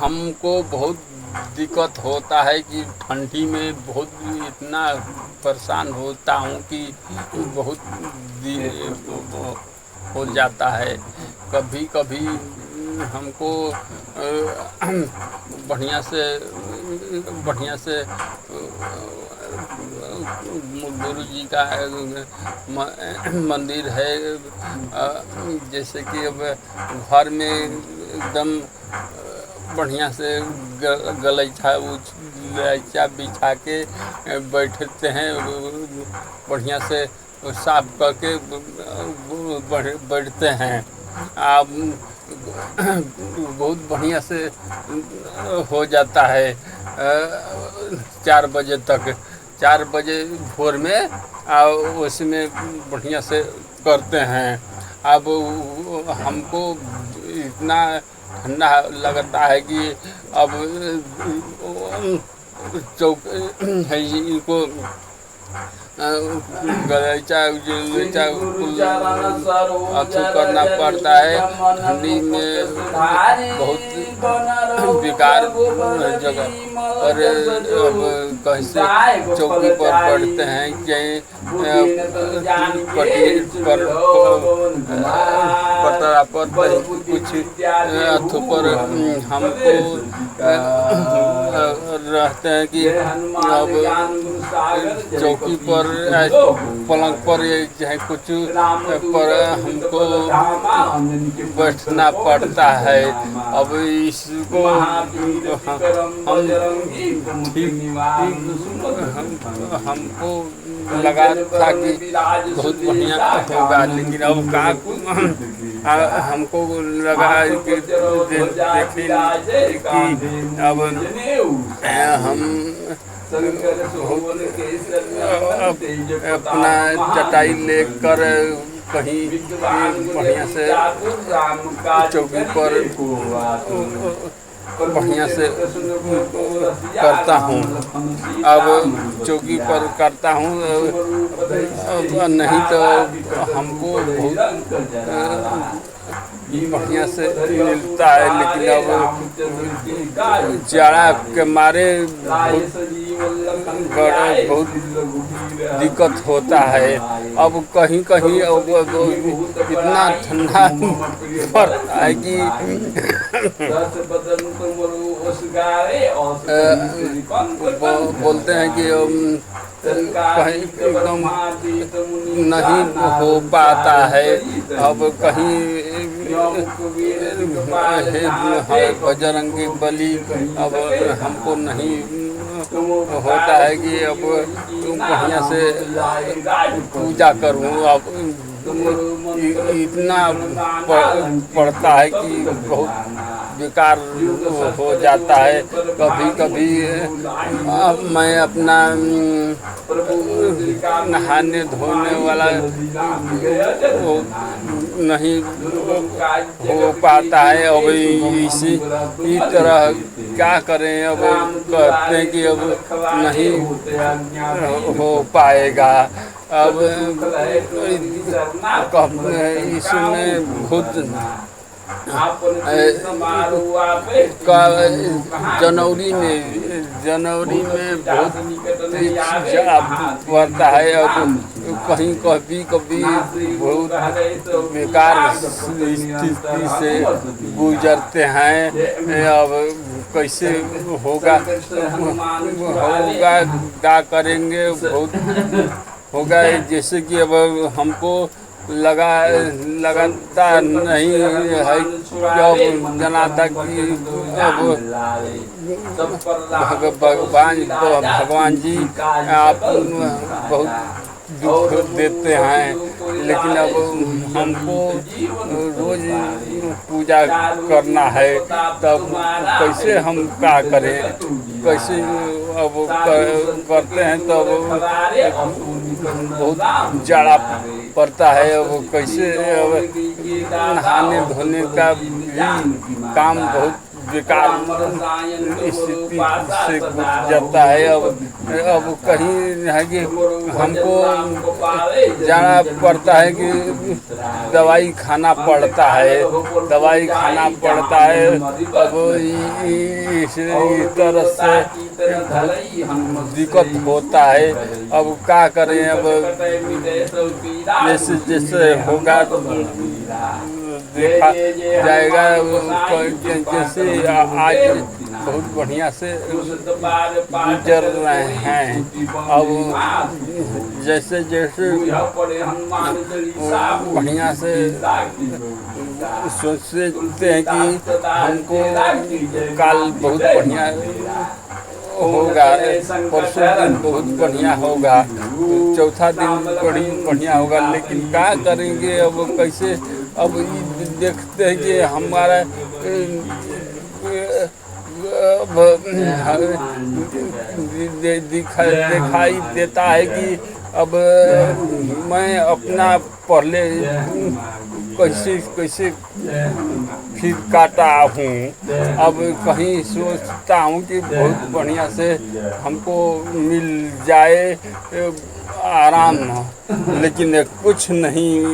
हमको बहुत दिक्कत होता है कि ठंडी में बहुत इतना परेशान होता हूँ कि बहुत हो जाता है। कभी कभी हमको बढ़िया से गुरु जी का मंदिर है। जैसे कि अब घर में एकदम बढ़िया से गलीचा बिछा के बैठते हैं, बढ़िया से साफ करके बैठते हैं। आप बहुत बढ़िया से हो जाता है 4 बजे तक। 4 बजे भोर में उसमें बढ़िया से करते हैं। अब हमको इतना ठंडा लगता है कि अब चौक इनको गलीचा करना पड़ता है। ठंडी में बहुत बेकार जगह और अब कैसे चौकी पर बैठते हैं, पटरा पर कुछ अथु पर हमको रहते हैं कि अब चौकी पर पलंग पर चाहे कुछ पर हमको बैठना पड़ता है। अब इसको हमको लगा था कि बहुत बढ़िया होगा, लेकिन अब हमको लगा कि अब हम अपना चटाई लेकर कहीं बढ़िया से चौकी पर बढ़िया से करता हूँ। अब चौकी पर करता हूँ, नहीं तो हमको बहुत बढ़िया से मिलता है। लेकिन अब जाड़ा के मारे बहुत दिक्कत होता है। अब कहीं कहीं इतना ठंडा पड़ता है कि बोलते हैं कि कहीं एकदम नहीं हो पाता है। अब कहीं बजरंगी बली अब हमको नहीं होता है कि अब बढ़िया से पूजा करूं। अब इतना पड़ता है कि बहुत बेकार हो जाता है। कभी कभी मैं अपना नहाने धोने वाला नहीं हो पाता है। अब इसी तरह क्या करें, अब कहते हैं कि अब नहीं हो पाएगा। अब इसमें खुद जनवरी में बहुत पड़ता है। अब कहीं कभी बहुत बेकार स्थिति से गुजरते हैं। अब कैसे होगा क्या करेंगे, बहुत होगा। जैसे कि अब हमको लगाता नहीं है, जब जना था कि अब भगवान जी आप बहुत दुख देते हैं। लेकिन अब हमको रोज पूजा करना है, तब कैसे हम क्या करें, कैसे अब करते हैं तो बहुत जाड़ा पड़ता है। अब कैसे अब नहाने धोने का भी काम बहुत बेकार स्थिति से गुजर जाता है। अब कहीं है कि हमको जाना पड़ता है कि दवाई खाना पड़ता है, दवाई खाना पड़ता है। अब इस तरह से दिक्कत होता है। अब क्या करें, अब जैसे जैसे होगा देखा जाएगा। जैसे आज बहुत बढ़िया से गुजर रहे हैं। अब जैसे जैसे बढ़िया से सोचते हैं कि हमको काल बहुत बढ़िया होगा, परसों दिन बहुत बढ़िया होगा, चौथा दिन बड़ी बढ़िया होगा। लेकिन क्या करेंगे, अब कैसे, अब देखते हैं कि हमारा दिखाई देता है कि अब मैं अपना पहले कैसे कैसे फिर काटा हूँ। अब कहीं सोचता हूँ कि बहुत बढ़िया से हमको मिल जाए आराम, लेकिन कुछ नहीं